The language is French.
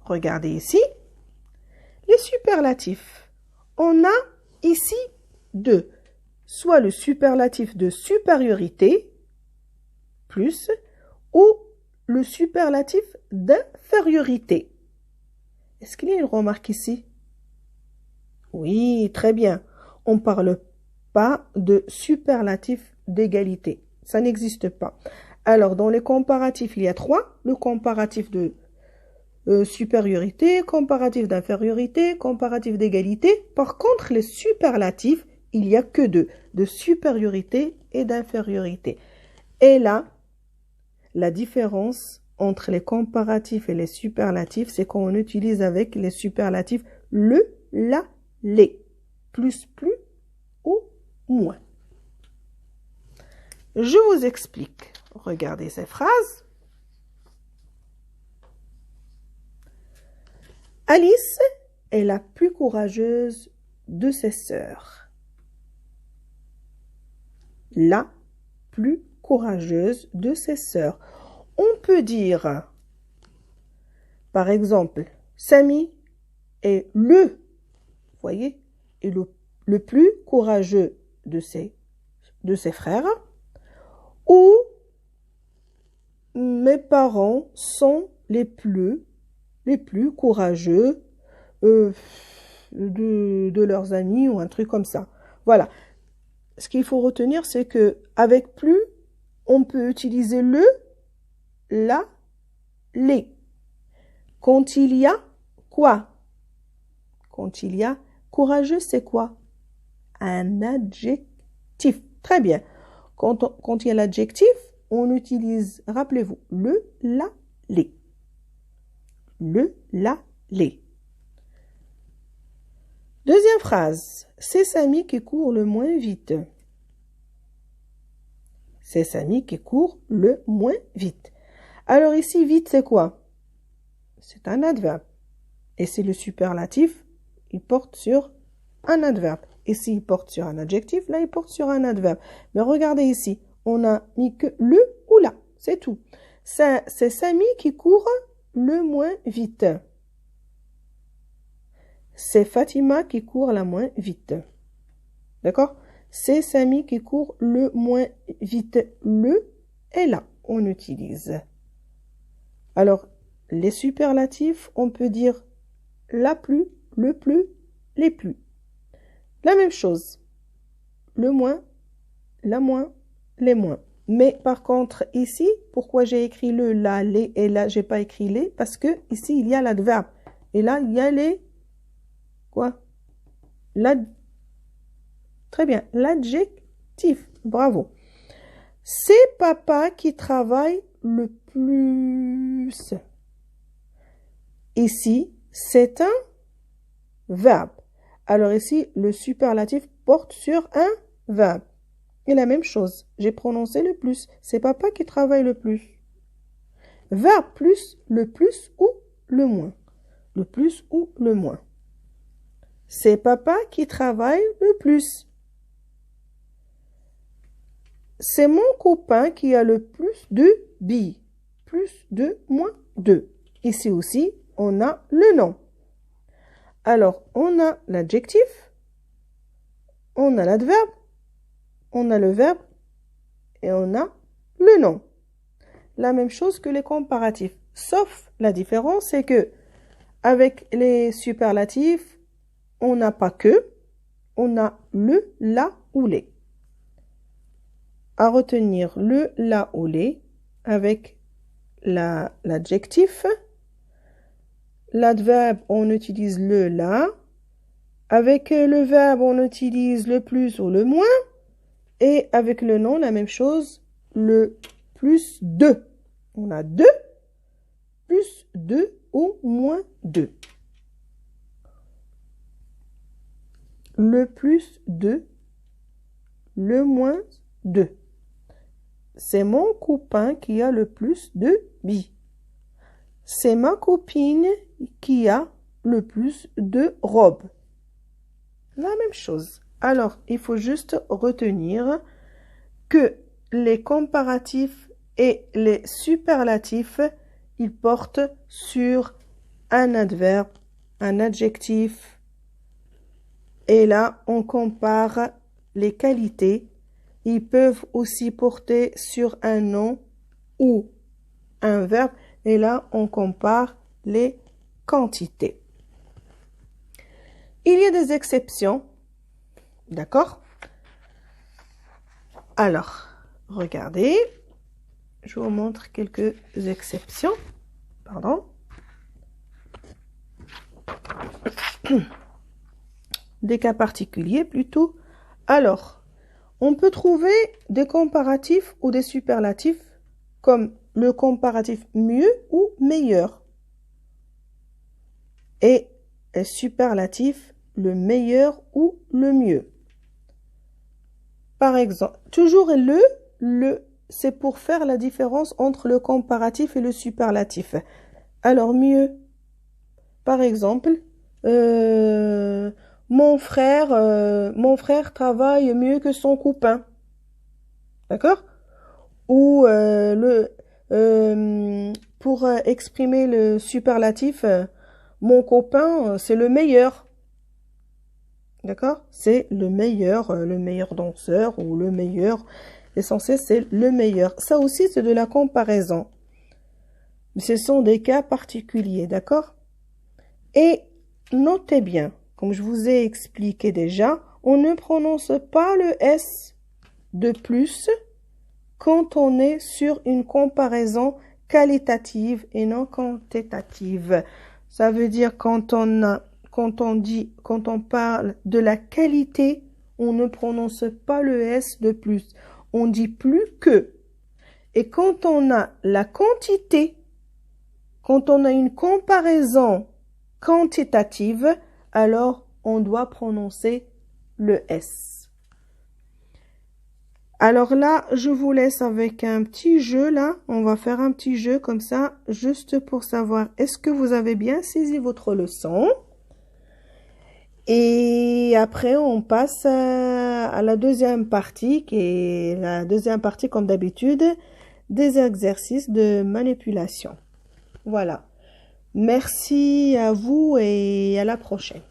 Regardez ici, les superlatifs. On a ici deux, soit le superlatif de supériorité, plus, ou le superlatif d'infériorité. Est-ce qu'il y a une remarque ici? Oui, très bien. On ne parle pas de superlatif d'égalité. Ça n'existe pas. Alors, dans les comparatifs, il y a trois. Le comparatif de supériorité, comparatif d'infériorité, comparatif d'égalité. Par contre, les superlatifs, il n'y a que deux, de supériorité et d'infériorité. Et là, la différence entre les comparatifs et les superlatifs, c'est qu'on utilise avec les superlatifs le, la, les, plus, ou moins. Je vous explique. Regardez ces phrases. Alice est la plus courageuse de ses sœurs. La plus courageuse de ses sœurs. On peut dire, par exemple, Samy est le, voyez, est le plus courageux de ses frères. Ou mes parents sont les plus courageux de leurs amis ou un truc comme ça. Voilà. Ce qu'il faut retenir, c'est que avec plus, on peut utiliser le, la, les. Quand il y a quoi? Quand il y a courageux, c'est quoi? Un adjectif. Très bien. Quand il y a l'adjectif, on utilise, rappelez-vous, le, la, les. Le, la, les. Deuxième phrase. C'est Samy qui court le moins vite. C'est Samy qui court le moins vite. Alors ici, vite, c'est quoi? C'est un adverbe. Et c'est le superlatif, il porte sur un adverbe. Et s'il porte sur un adjectif, là, il porte sur un adverbe. Mais regardez ici, on a mis que le ou la, c'est tout. C'est Samy qui court le moins vite. C'est Fatima qui court la moins vite. D'accord? C'est Samy qui court le moins vite. Le est là, on utilise. Alors, les superlatifs, on peut dire la plus, le plus, les plus. La même chose. Le moins, la moins, les moins. Mais par contre, ici, pourquoi j'ai écrit le, la, les et là, j'ai pas écrit les? Parce que ici, il y a l'adverbe. Et là, il y a les... Quoi? Très bien. L'adjectif. Bravo. C'est papa qui travaille le plus. Ici, c'est un verbe. Alors ici, le superlatif porte sur un verbe. Et la même chose, j'ai prononcé le plus. C'est papa qui travaille le plus. Verbe plus, le plus ou le moins. Le plus ou le moins. C'est papa qui travaille le plus. C'est mon copain qui a le plus de billes. Plus de, moins de. Ici aussi, on a le nom. Alors, on a l'adjectif, on a l'adverbe, on a le verbe et on a le nom. La même chose que les comparatifs. Sauf la différence, c'est que avec les superlatifs, on n'a pas que, on a le, la ou les. À retenir le, la ou les avec l'adjectif. L'adverbe, on utilise le, la. Avec le verbe, on utilise le plus ou le moins. Et avec le nom, la même chose, le plus de. On a deux, plus de ou moins de. Le plus de, le moins de. C'est mon copain qui a le plus de billes. C'est ma copine qui a le plus de robes. La même chose. Alors, il faut juste retenir que les comparatifs et les superlatifs, ils portent sur un adverbe, un adjectif. Et là, on compare les qualités. Ils peuvent aussi porter sur un nom ou un verbe. Et là, on compare les quantités. Il y a des exceptions. D'accord? Alors, regardez. Je vous montre quelques exceptions. Pardon. Des cas particuliers plutôt. Alors, on peut trouver des comparatifs ou des superlatifs comme le comparatif mieux ou meilleur. Et le superlatif le meilleur ou le mieux. Par exemple, toujours c'est pour faire la différence entre le comparatif et le superlatif. Alors mieux, par exemple, mon frère travaille mieux que son copain. D'accord? Ou pour exprimer le superlatif, mon copain, c'est le meilleur. D'accord? C'est le meilleur danseur ou le meilleur. L'essentiel, c'est le meilleur. Ça aussi, c'est de la comparaison. Mais ce sont des cas particuliers, d'accord? Et notez bien, comme je vous ai expliqué déjà, on ne prononce pas le S de plus quand on est sur une comparaison qualitative et non quantitative. Ça veut dire quand on parle de la qualité, on ne prononce pas le S de plus. On dit plus que. Et quand on a la quantité, quand on a une comparaison quantitative, alors on doit prononcer le S. Alors là, je vous laisse avec un petit jeu là. On va faire un petit jeu comme ça, juste pour savoir est-ce que vous avez bien saisi votre leçon. Et après, on passe à la deuxième partie, qui est la deuxième partie, comme d'habitude, des exercices de manipulation. Voilà. Merci à vous et à la prochaine.